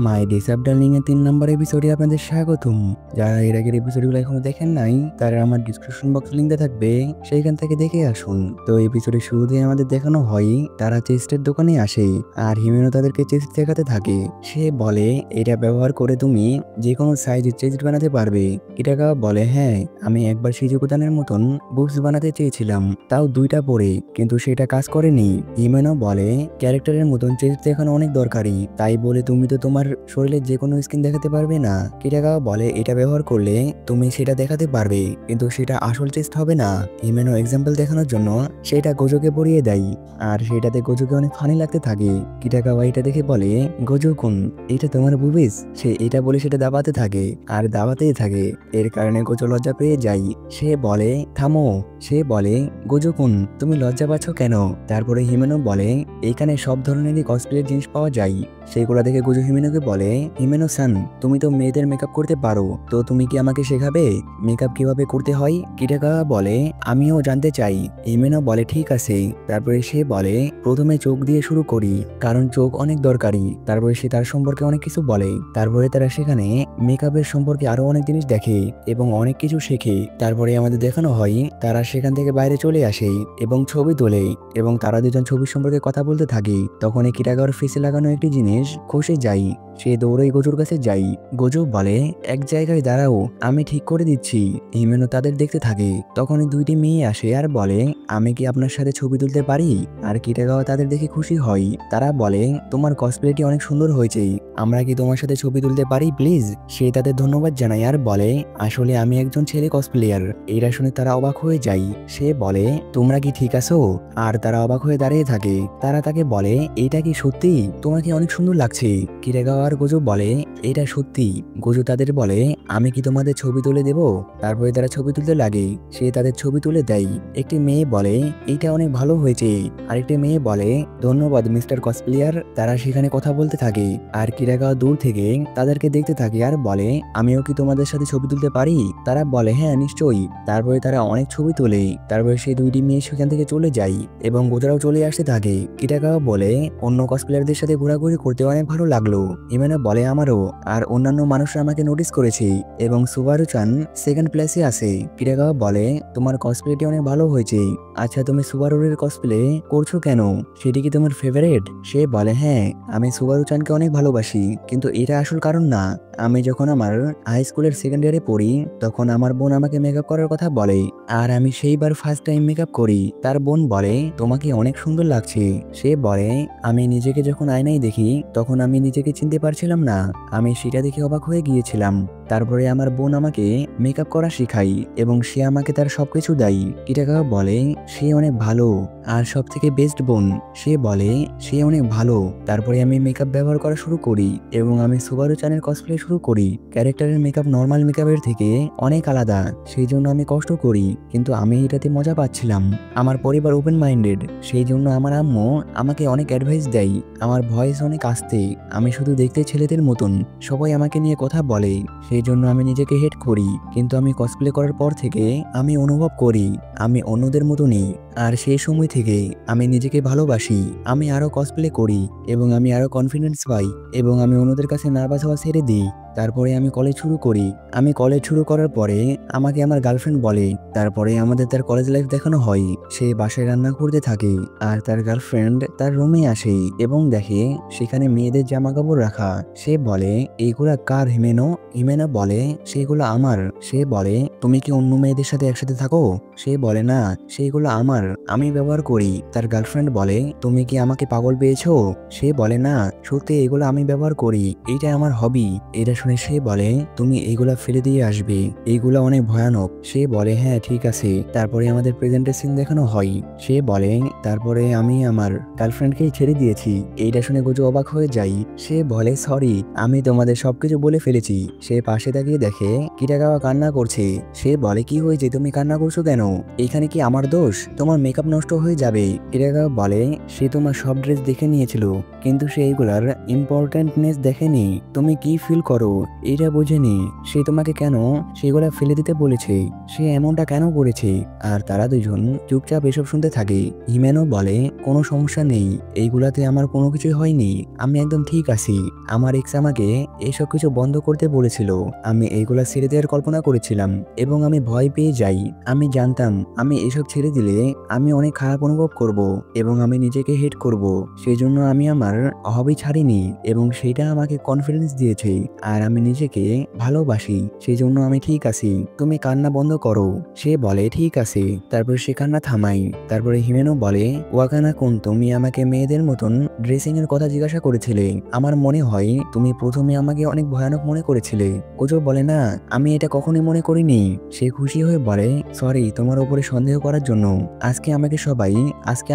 মাই ডিসঅ্যাপ darling এর ৩ নম্বর এপিসোডে আপনাদের স্বাগতম। যারা এর আগের এপিসোডগুলো এখনো দেখেন নাই তারা আমার ডিসক্রিপশন বক্স লিঙ্ক দেওয়া থাকবে, সেইখান থেকে দেখে আসুন। তো এপিসোডের শুরুতে আমাদের দেখানো হয় তারা চেস্টের দোকানে আসে আর হিমেনো তাদেরকে চেস্ট দেখাতে থাকে। সে বলে এটা ব্যবহার করে তুমি যে কোনো সাইজের চেস্ট বানাতে পারবে। কিটাকা বলে হ্যাঁ, আমি একবার শিজুকুতানের মতন বুকস বানাতে চেয়েছিলাম, তাও 2টা পরে, কিন্তু সেটা কাজ করেনি। হিমেনো বলে ক্যারেক্টারের মতন চেস্ট দেখানো অনেক দরকারি, তাই বলে তুমি তো তোমার শরীরের যে কোনো স্কিন দেখাতে পারবে না। কিটাকা বলে এটা ব্যবহার করলে তুমি সেটা দেখাতে পারবে, কিন্তু সেটা আসল চেস্ট হবে না। হিমেনো এক্সাম্পল দেখানোর জন্য সেটা গোজোকে পরিয়ে দেয় আর সেটাতে গোজোকে অনেক ফানি লাগতে থাকে। কিটাকাওয়া এটা দেখে বলে গোজো কুন, এটা তোমার বুবিস। সে এটা বলে সেটা দাবাতে থাকে আর দাবাতেই থাকে। এর কারণে গোজো লজ্জা পেয়ে যায়। সে বলে থামো। সে বলে গোজো কুন, তুমি লজ্জা পাচ্ছ কেন? তারপরে হিমেনো বলে এইখানে সব ধরনেরই কসপ্লের জিনিস পাওয়া যায়। সেইগুলা দেখে গোজো হিমেনোকে বলে হিমেনো সান, তুমি তো মেয়েদের মেকআপ করতে পারো, তো তুমি কি আমাকে শেখাবে মেকআপ কিভাবে করতে হয়? কিটাকা বলে আমিও জানতে চাই। হিমেনো বলে ঠিক আছে। তারপরে সে বলে প্রথমে চোখ দিয়ে শুরু করি, কারণ চোখ অনেক দরকারি। তারপরে সে তার সম্পর্কে অনেক কিছু বলে। তারপরে তারা সেখানে মেকআপের সম্পর্কে আরো অনেক জিনিস দেখে এবং অনেক কিছু শেখে। তারপরে আমাদের দেখানো হয় তারা সেখান থেকে বাইরে চলে আসে এবং ছবি তোলে এবং তারা দুজন ছবির সম্পর্কে কথা বলতে থাকে। তখন এই কিটাকার ফেসে লাগানো একটি জিনিস খসে যায়। সে দৌড়ে গোজোর কাছে যাই। গোজো বলে এক জায়গায় দাঁড়াও, আমি ঠিক করে দিচ্ছি। হিমেনো তাদের দেখতে থাকে। তখনই 2টি মেয়ে আসে আর বলে আমি কি আপনার সাথে ছবি তুলতে পারি? আর কিটাকাও তাদের দেখে খুশি হয়। তারা বলে তোমার কসপ্লেটি অনেক সুন্দর হয়েছে, আমরা কি তোমার সাথে ছবি তুলতে পারি প্লিজ? সে তাদের ধন্যবাদ জানায় আর বলে আসলে আমি একজন ছেলে কসপ্লেয়ার। এটা শুনে তারা অবাক হয়ে যায়। সে বলে তোমরা কি ঠিক আছো? আর তারা অবাক হয়ে দাঁড়িয়ে থাকে। তারা তাকে বলে এটা কি সত্যি? তোমাকে অনেক সুন্দর লাগছে। কিটাকাওয়া আর গোজো বলে এটা সত্যি। গোজো তাদের বলে আমি কি তোমাদের ছবি তুলে দেব? তারপরে তারা ছবি তুলতে লাগে। সে তাদের ছবি তুলে দেয়। একটি মেয়ে বলে এইটা অনেক ভালো হয়েছে। আরেকটি মেয়ে বলে ধন্যবাদ মিস্টার কসপ্লেয়ার। তারা সেখানে কথা বলতে থাকে আর কিটাকাওয়া দূর থেকে তাদেরকে দেখতে থাকে আর বলে আমিও কি তোমাদের সাথে ছবি তুলতে পারি? তারা বলে হ্যাঁ নিশ্চয়ই। তারপরে তারা অনেক ছবি তোলে। তারপরে সেই 2টি মেয়ে সেখান থেকে চলে যায় এবং গোজোরাও চলে আসতে থাকে। কিটাকাওয়া বলে অন্য কসপ্লেয়ারদের সাথে ঘোরাঘুরি করতে অনেক ভালো লাগলো। হিমেনো বলে আমারও, আর অন্যান্য মানুষরা আমাকে নোটিস করেছে এবং সুবারু চান সেকেন্ড প্লেসে আছে। কিটাকাওয়া বলে তোমার কসপ্লেটি অনেক ভালো হয়েছে। আচ্ছা তুমি সুবারুর কসপ্লে করছো কেন? সেটি কি তোমার ফেভারিট? সে বলে হ্যাঁ, আমি সুবারু চানকে অনেক ভালোবাসি, কিন্তু এটা আসল কারণ না। আমি যখন আমার হাই স্কুলের সেকেন্ড ইয়ারে পড়ি তখন আমার বোন আমাকে মেকআপ করার কথা বলে আর আমি সেইবার ফার্স্ট টাইম মেকআপ করি। তার বোন বলে তোমাকে অনেক সুন্দর লাগছে। সে বলে আমি নিজেকে যখন আয়নায় দেখি তখন আমি নিজেকে চিনতে পারছিলাম না, আমি সেটা দেখে অবাক হয়ে গিয়েছিলাম। তারপরে আমার বোন আমাকে মেকআপ করা শেখাই এবং সে আমাকে তার সবকিছু দেয়। কিটাকা বলে সে অনেক ভালো আর সব থেকে বেস্ট বোন। সে বলে সে অনেক ভালো। তারপরে আমি মেকআপ ব্যবহার করা শুরু করি এবং আমি সুবারু চানের কসপ্লে শুরু করি। ক্যারেক্টারের মেকআপ নর্মাল মেকআপের থেকে অনেক আলাদা, সেই জন্য আমি কষ্ট করি, কিন্তু আমি এটাতে মজা পাচ্ছিলাম। আমার পরিবার ওপেন মাইন্ডেড, সেই জন্য আমার আম্মু আমাকে অনেক অ্যাডভাইস দেয়। আমার ভয়েস অনেক আস্তে, আমি শুধু দেখতে ছেলেদের মতন, সবাই আমাকে নিয়ে কথা বলে, সেই জন্য আমি নিজেকে হেট করি। কিন্তু আমি কসপ্লে করার পর থেকে আমি অনুভব করি আমি অন্যদের মতো নেই। আর সেই সময় থেকে আমি নিজেকে ভালোবাসি। আমি আরো কসপ্লে করি এবং আমি আরো কনফিডেন্স পাই এবং আমি অন্যদের কাছে নার্ভাস হওয়া ছেড়ে দিই। তারপরে আমি কলেজ শুরু করি। আমি কলেজ শুরু করার পরে আমাকে আমার গার্লফ্রেন্ড বলে। তারপরে আমাদের তার কলেজ লাইফ দেখানো হয়। সে বাসায় রান্না করতে থাকে আর তার গার্লফ্রেন্ড তার রুমে আসে এবং দেখে সেখানে মেয়েদের জামা কাপড় রাখা। সে বলে এইগুলা কার হিমেনো? হিমেনো বলে সেগুলো আমার। সে বলে তুমি কি অন্য মেয়েদের সাথে একসাথে থাকো? সে বলে না, সেগুলো আমার, আমি ব্যবহার করি। তার গার্লফ্রেন্ড বলে তুমি কি আমাকে পাগল পেয়েছো? সে বলে না, সত্যি এগুলো আমি ব্যবহার করি, এটা আমার হবি। এটা শুনে সে বলে তুমি এইগুলা ফেলে দিয়ে আসবে, এইগুলা অনেক ভয়ানক। সে বলে হ্যাঁ ঠিক আছে। তারপরে আমাদের প্রেজেন্টের সিন দেখানো হয়। সে বলে তারপরে আমি আমার গার্লফ্রেন্ডকেই ছেড়ে দিয়েছি। এইটা শুনে গোজো অবাক হয়ে যাই। সে বলে সরি, আমি তোমাদের সবকিছু বলে ফেলেছি। সে পাশে তাকিয়ে দেখে কিটাকাওয়া কান্না করছে। সে বলে কি হয়েছে, তুমি কান্না করছো কেন? এখানে কি আমার দোষ? তোমার মেকআপ নষ্ট হয়ে যাবে। কিটাকাওয়া বলে সে তোমার সব ড্রেস দেখে নিয়েছিল, কিন্তু সে এইগুলার ইম্পর্টেন্টনেস দেখেনি। তুমি কি ফিল করো এটা বোঝেনি সে তোমাকে কেন সেগুলা ফেলে দিতে বলেছে, সে এমনটা কেন করেছে। আর তারা দুজন চুপচাপ এসব শুনতে থাকে। হিমেনও বলে কোনো সমস্যা নেই, এইগুলাতে আমার কোনো কিছুই হয়নি, আমি একদম ঠিক আছি। আমার এক্স আমাকে এসব কিছু বন্ধ করতে বলেছিল, আমি এইগুলা ছেড়ে দেওয়ার কল্পনা করেছিলাম এবং আমি ভয় পেয়ে যাই। আমি জানতাম আমি এসব ছেড়ে দিলে আমি অনেক খারাপ অনুভব করব এবং আমি নিজেকে হেট করব। সেই জন্য আমি আমার হবি ছাড়িনি এবং সেটা আমাকে কনফিডেন্স দিয়েছে। আর আমি নিজেকে ভালোবাসি, সেই জন্য আমি ঠিক আছি, তুমি কান্না বন্ধ করো। সে বলে ঠিক আছে। তারপর সে কান্না থামাই। তারপরে হিমেনও বলে ওয়াকানা কোন, তুমি আমাকে মেয়েদের মতন ড্রেসিং এর কথা জিজ্ঞাসা করেছিলে। আমার মনে হয় তুমি প্রথমে আমাকে অনেক ভয়ানক মনে করেছিলে। কোজো বলে না, আমি এটা কখনোই মনে করিনি। সে খুশি হয়ে বলে সরি তোমার উপরে সন্দেহ করার জন্য। আজকে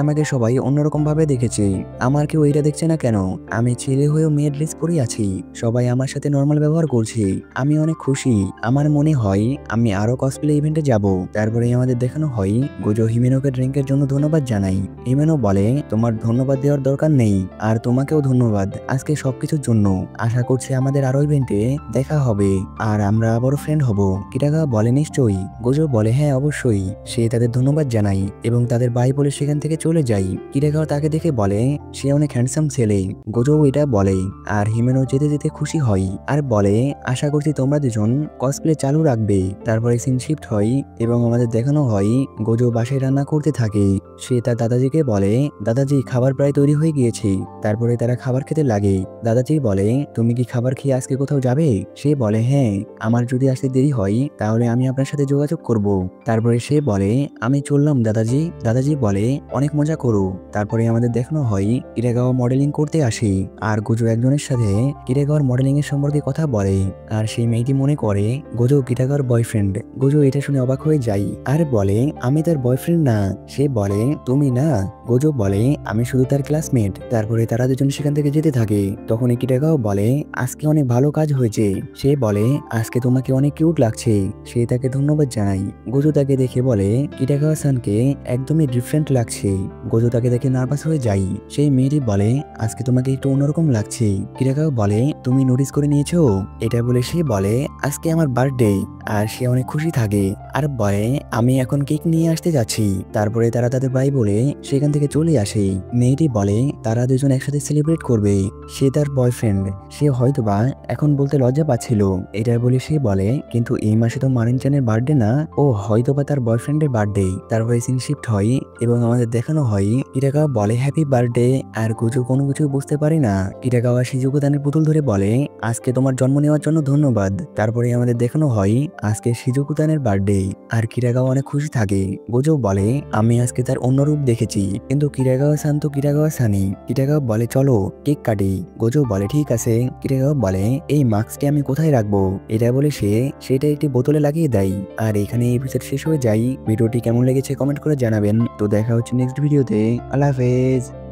আমাকে সবাই অন্যরকম ভাবে দেখেছে। আমার কেউ এটা দেখছে না কেন? আমি ছেলে হয়েও মেয়ের ড্রেস পরে আছি, সবাই আমার সাথে নর্মাল ব্যবহার করছে। আমি অনেক খুশি। আমার মনে হয় আমি আরো কসপ্লে ইভেন্টে যাব। তারপরে আমাদের দেখানো হয় গোজো হিমেনোকে ড্রিঙ্কের জন্য ধন্যবাদ জানাই। হিমেনো বলে তোমার ধন্যবাদ দেওয়ার দরকার নেই, আর তোমাকেও ধন্যবাদ আজকে সবকিছুর জন্য। আশা করছি আমাদের আরো ইভেন্টে দেখা হবে আর আমরা আবারও ফ্রেন্ড হব। কিটাকা বলে নিশ্চয়ই। গোজো বলে হ্যাঁ অবশ্যই। সে তাদের ধন্যবাদ জানাই এবং তাদের বাই বলে সেখান থেকে চলে যায়। কিটাকাও তাকে দেখে বলে সে অনেক হ্যান্ডসাম ছেলে। গোজো এটা বলে আর হিমেনো যেতে যেতে খুশি হয় আর বলে আশা করছি তোমরা দুজন কসপ্লে চালু রাখবে। তারপরে সিন শিফট হয় এবং আমাদের দেখানো হয় গোজো বাসায় রান্না করতে থাকে। সে তার দাদাজিকে বলে দাদাজি খাবার প্রায় তৈরি হয়ে গিয়েছে। তারপরে তারা খাবার খেতে লাগে। দাদাজি বলে তুমি কি খাবার খেয়ে আজকে কোথাও যাবে? সে বলে হ্যাঁ, আমার যদি আসতে দেরি হয় তাহলে আমি আপনার সাথে যোগাযোগ করব। তারপরে সে বলে আমি চললাম দাদাজি। দাদাজি বলে অনেক মজা করো। তারপরে আমাদের দেখানো হয় কিরাগাওয়া মডেলিং করতে আসে আর গোজো একজনের সাথে কিরাগাওয়ার মডেলিং এর সম্পর্কে কথা বলে আর সেই মেয়েটি মনে করে গোজো কিরাগাওয়ার বয়ফ্রেন্ড। গোজো এটা শুনে অবাক হয়ে যায় আর বলে আমি তার বয়ফ্রেন্ড না। সে বলে তুমি না? গোজো বলে আমি শুধু তার ক্লাসমেট। তারপরে তারা দুজন সেখান থেকে যেতে থাকে। তখন কিরাগাও বলে আজকে অনেক ভালো কাজ হয়েছে। সে বলে আজকে তোমাকে অনেক কিউট লাগছে। সে তাকে ধন্যবাদ জানায়। গোজো তাকে দেখে বলে কিরাগাওয়া সানকে একদমই ডিফারেন্ট লাগছে। গোজো তাকে দেখে নার্ভাস হয়ে যায়। সেই মেয়েটি বলে আজকে তোমাকে একটু অন্যরকম লাগছে। কিরাগাও বলে তুমি নোটিস করে নিয়েছো? এটা বলে সে বলে আজকে আমার বার্থডে। আর সে অনেক খুশি থাকে আর বলে আমি এখন কেক নিয়ে আসতে যাচ্ছি। তারপরে তারা তাদের বাই বলে সেখান থেকে চলে আসে। মেয়েটি বলে তারা দুজন একসাথে সেলিব্রেট করবে। সে তার বয়ফ্রেন্ড, সে হয়তোবা এখন বলতে লজ্জা পাচ্ছিল। এটা বলে সে বলে কিন্তু এই মাসে তো মারিনচানের বার্থডে না, ও হয়তোবা তার বয়ফ্রেন্ডের বার্থডে। তারপরে সিন শিফট হয় এবং আমাদের দেখানো হয় কিরাগাওয়া বলে হ্যাপি বার্থডে আর গোজো কোনো কিছু বুঝতে পারে না। কিরাগাওয়া শিজুকুতানের পুতুল ধরে বলে আজকে তোমার জন্ম নেওয়ার জন্য ধন্যবাদ। তারপরে আমাদের দেখানো হয় আজকে শিজুকুতানের বার্থডে আর কিরাগাওয়া অনেক খুশি থাকে। গোজো বলে আমি আজকে তার অন্য রূপ দেখেছি, কিন্তু কিরাগাওয়া সান তো কিরাগাওয়া সানি। কিরাগাওয়া বলে চলো কেক কাটি। গোজো বলে ঠিক আছে। কিরাগাওয়া বলে এই মাস্কটি আমি কোথায় রাখবো? এটা বলে সে সেটা একটি বোতলে লাগিয়ে দেয়। আর এখানে এই এপিসোড শেষ হয়ে যায়। ভিডিওটি কেমন লেগেছে কমেন্ট করে জানাবেন। তো দেখা হচ্ছে নেক্সট ভিডিওতে। আল্লাহ হাফেজ।